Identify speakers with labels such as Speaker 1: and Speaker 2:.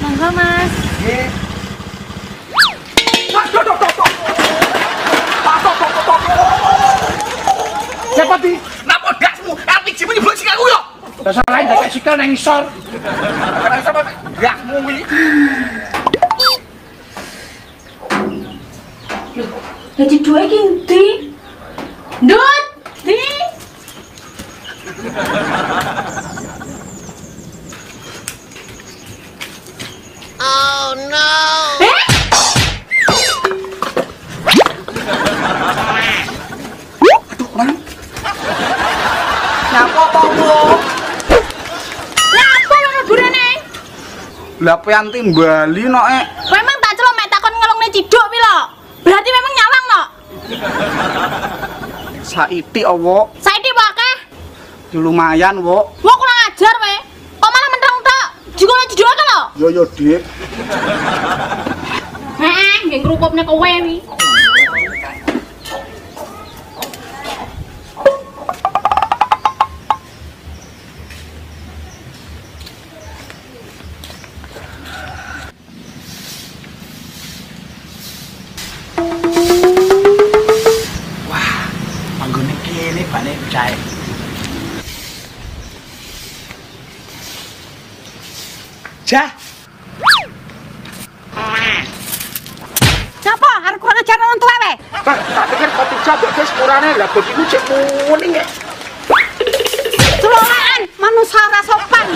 Speaker 1: Monggo, Mas.
Speaker 2: Nggih. Siapa di?
Speaker 3: Napa gasmu? LPG-mu nyebut sing aku yo.
Speaker 2: Dasar lain tak sikil nang isor.
Speaker 3: Karena sama gasmu iki.
Speaker 1: Jadi dua iki ndi? Ndut, ndi?
Speaker 4: Oh no!
Speaker 2: Aduh, Mang. Nyapa apa, Bu?
Speaker 1: Napa lho burane?
Speaker 2: Lah pianti Bali nok e.
Speaker 1: Kowe emang tak celok mek takon ngelongne ciduk pi lho. Berarti memang nyawang no?
Speaker 2: Saiki owo,
Speaker 1: Saiki wae akeh.
Speaker 2: lumayan, Wo.
Speaker 1: Wong kurang ajar kowe. Kok malah menthang tok. Jikone ciduk akeh lho.
Speaker 2: Yo, Dik.
Speaker 1: Heeh, nggih ngrupupne kowe wi.
Speaker 2: Panggone kene bane cae. Jah.
Speaker 1: Napa arep kurang ajar nang tuwe we?
Speaker 2: Tak pikir kopi jah guys kurane lah begitu cek muni ya.
Speaker 1: Celolaan manusa ora sopan.